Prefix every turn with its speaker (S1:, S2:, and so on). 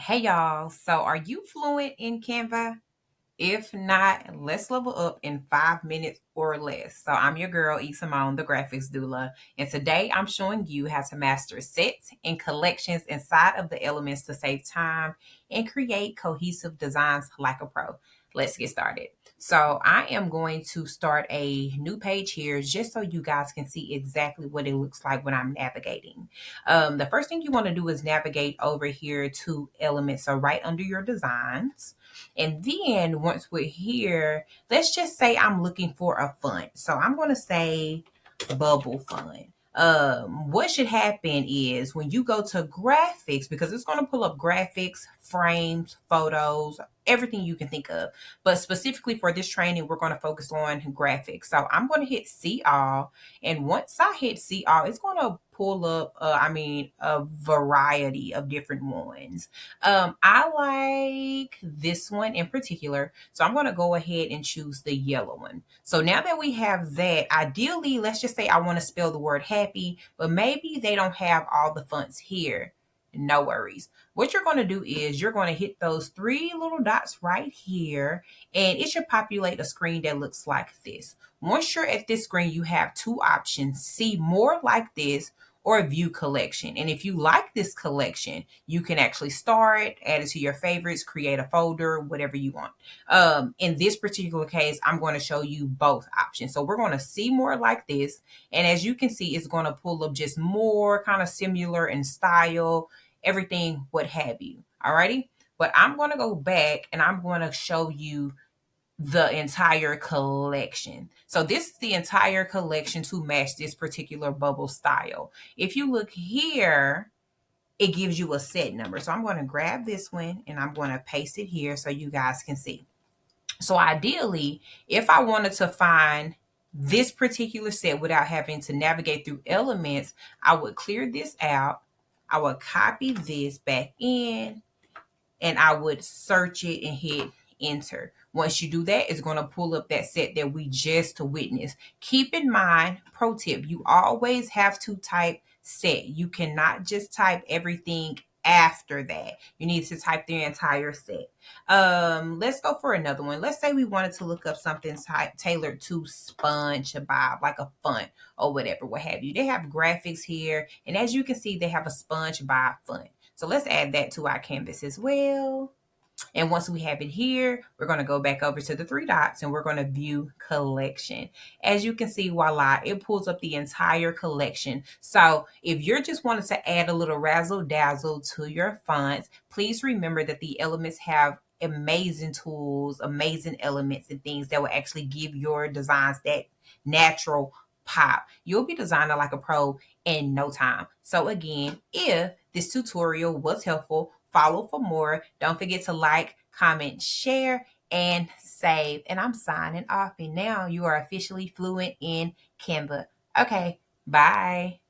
S1: Hey y'all, so are you fluent in Canva? If not, let's level up in 5 minutes or less. So I'm your girl, E. Simone, the Graphixs Doula, and today I'm showing you how to master sets and collections inside of the elements to save time and create cohesive designs like a pro. Let's get started. So I am going to start a new page here just so you guys can see exactly what it looks like when I'm navigating. The first thing you want to do is navigate over here to elements, so right under your designs. And then once we're here, let's just say I'm looking for a font. So I'm going to say bubble font. What should happen is when you go to graphics, because it's going to pull up graphics, frames, photos, everything you can think of. But specifically for this training, we're going to focus on graphics. So I'm going to hit see all. And once I hit see all, it's going to pull up, a variety of different ones. I like this one in particular. So I'm going to go ahead and choose the yellow one. So now that we have that, ideally, let's just say I want to spell the word happy, but maybe they don't have all the fonts here. No worries. What you're going to do is you're going to hit those three little dots right here, and it should populate a screen that looks like this. Once you're at this screen, you have two options: see more like this or view collection. And if you like this collection, you can actually star it, add it to your favorites, create a folder, whatever you want. In this particular case, I'm going to show you both options. So we're going to see more like this. And as you can see, it's going to pull up just more kind of similar in style, everything, what have you. Alrighty. But I'm going to go back and I'm going to show you the entire collection. So this is the entire collection to match this particular bubble style. If you look here, it gives you a set number. So I'm going to grab this one and I'm going to paste it here so you guys can see. So ideally, if I wanted to find this particular set without having to navigate through elements, I would clear this out. I would copy this back in and I would search it and hit enter. Once you do that, it's going to pull up that set that we just witnessed. Keep in mind, pro tip, you always have to type set. You cannot just type everything after that. You need to type the entire set. Let's go for another one. Let's say we wanted to look up something tailored to SpongeBob, like a font or whatever, what have you. They have graphics here, and as you can see, they have a SpongeBob font. So let's add that to our canvas as well. And once we have it here, we're going to go back over to the three dots and we're going to view collection. As you can see, voila, it pulls up the entire collection. So if you're just wanting to add a little razzle dazzle to your fonts, please remember that the elements have amazing tools, amazing elements and things that will actually give your designs that natural pop. You'll be designing like a pro in no time. So again, if this tutorial was helpful, follow for more. Don't forget to like, comment, share, and save. And I'm signing off. And now you are officially fluent in Canva. Okay, bye.